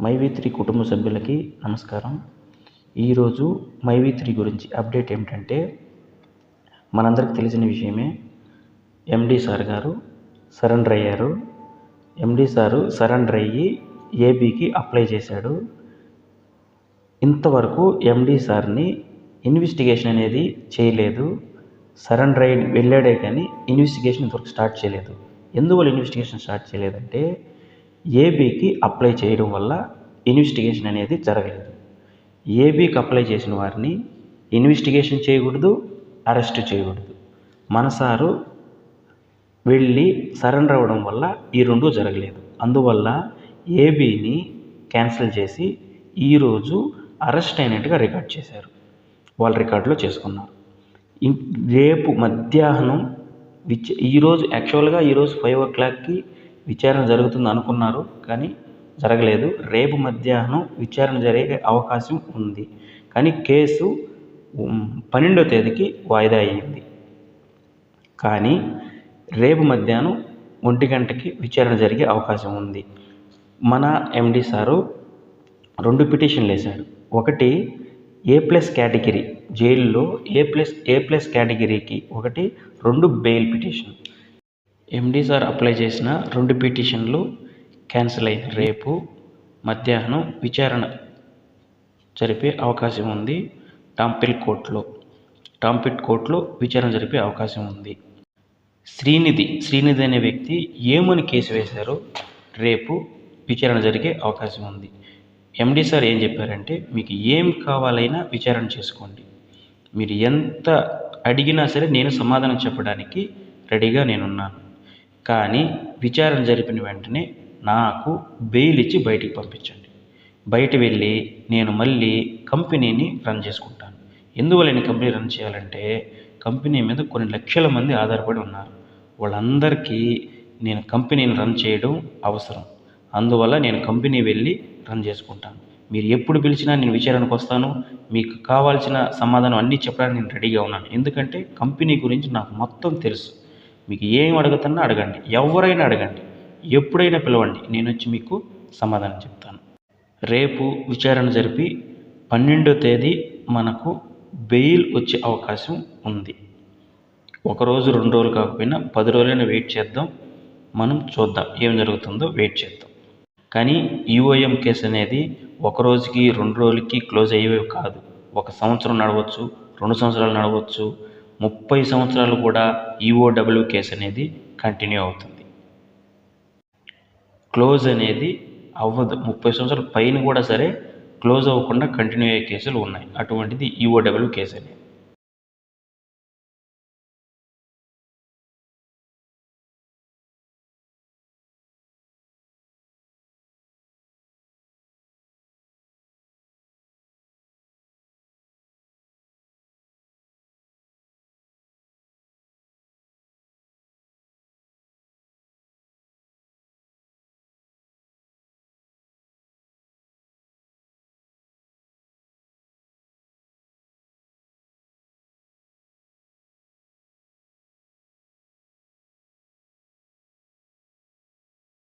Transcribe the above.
మైవి3 కుటుంబ సభ్యులకి నమస్కారం. ఈరోజు మైవి3 గురించి అప్డేట్ ఏమిటంటే, మనందరికి తెలిసిన విషయమే. ఎండి సార్ గారు సరెండర్ అయ్యారు. ఎండి సారు సరెండర్ అయ్యి ఏబీకి అప్లై చేశాడు. ఇంతవరకు ఎండి సార్ని ఇన్వెస్టిగేషన్ అనేది చేయలేదు. సరెండర్ అయ్యి వెళ్ళాడే కానీ ఇన్వెస్టిగేషన్ ఇంతవరకు స్టార్ట్ చేయలేదు. ఎందువల్ల ఇన్వెస్టిగేషన్ స్టార్ట్ చేయలేదంటే, ఏబీకి అప్లై చేయడం వల్ల ఇన్వెస్టిగేషన్ అనేది జరగలేదు. ఏబీకి అప్లై చేసిన వారిని ఇన్వెస్టిగేషన్ చేయకూడదు, అరెస్ట్ చేయకూడదు. మన సారు వెళ్ళి సరెండర్ అవ్వడం వల్ల ఈ రెండు జరగలేదు. అందువల్ల ఏబీని క్యాన్సిల్ చేసి ఈరోజు అరెస్ట్ అయినట్టుగా రికార్డ్ చేశారు. వాళ్ళ రికార్డులో చేసుకున్నారు. రేపు మధ్యాహ్నం ఈరోజు 5 o'clockకి విచారణ జరుగుతుంది అనుకున్నారు, కానీ జరగలేదు. రేపు మధ్యాహ్నం విచారణ జరిగే అవకాశం ఉంది, కానీ కేసు 12వ తేదీకి వాయిదా అయ్యింది. కానీ రేపు మధ్యాహ్నం 1 గంటకి విచారణ జరిగే అవకాశం ఉంది. మన ఎండి సారు 2 పిటిషన్లు వేశాడు. ఒకటి A+ కేటగిరీ జైల్లో A+ కేటగిరీకి ఒకటి, 2 bail petition. MD sir apply చేసిన 2 పిటిషన్లు క్యాన్సిల్ అయ్యి రేపు మధ్యాహ్నం విచారణ జరిపే అవకాశం ఉంది. టాంపిల్ కోర్టులో విచారణ జరిపే అవకాశం ఉంది. శ్రీనిధి అనే వ్యక్తి ఏమని కేసు వేశారో రేపు విచారణ జరిగే అవకాశం ఉంది. ఎండి సార్ ఏం చెప్పారంటే, మీకు ఏం కావాలైనా విచారణ చేసుకోండి, మీరు ఎంత అడిగినా సరే నేను సమాధానం చెప్పడానికి రెడీగా నేనున్నాను, కానీ విచారణ జరిపిన వెంటనే నాకు బెయిల్ ఇచ్చి బయటికి పంపించండి. బయట వెళ్ళి నేను మళ్ళీ కంపెనీని రన్ చేసుకుంటాను. ఎందువల్ల నేను కంపెనీ రన్ చేయాలంటే, కంపెనీ మీద కొన్ని లక్షల మంది ఆధారపడి ఉన్నారు. వాళ్ళందరికీ నేను కంపెనీని రన్ చేయడం అవసరం. అందువల్ల నేను కంపెనీ వెళ్ళి రన్ చేసుకుంటాను. మీరు ఎప్పుడు పిలిచినా నేను విచారణకు వస్తాను. మీకు కావాల్సిన సమాధానం అన్నీ చెప్పడానికి నేను రెడీగా ఉన్నాను. ఎందుకంటే కంపెనీ గురించి నాకు మొత్తం తెలుసు. మీకు ఏం అడుగుతున్నా అడగండి, ఎవరైనా అడగండి, ఎప్పుడైనా పిలవండి, నేను వచ్చి మీకు సమాధానం చెప్తాను. రేపు విచారణ జరిపి 12వ తేదీ మనకు బెయిల్ వచ్చే అవకాశం ఉంది. 1 రోజు 2 రోజులు కాకపోయినా 10 రోజులైనా వెయిట్ చేద్దాం. మనం చూద్దాం ఏం జరుగుతుందో, వెయిట్ చేద్దాం. కానీ యూఓఎం కేసు అనేది 1 రోజుకి 2 రోజులకి క్లోజ్ అయ్యేవి కాదు. 1 సంవత్సరం నడవచ్చు, 2 సంవత్సరాలు నడవచ్చు, 30 సంవత్సరాలు కూడా ఈఓడబ్ల్యూ కేసు అనేది కంటిన్యూ అవుతుంది. క్లోజ్ అనేది అవ్వదు. 30 సంవత్సరాల పైన కూడా సరే క్లోజ్ అవ్వకుండా కంటిన్యూ అయ్యే కేసులు ఉన్నాయి. అటువంటిది ఈఓడబ్ల్యూ కేసు అనేది.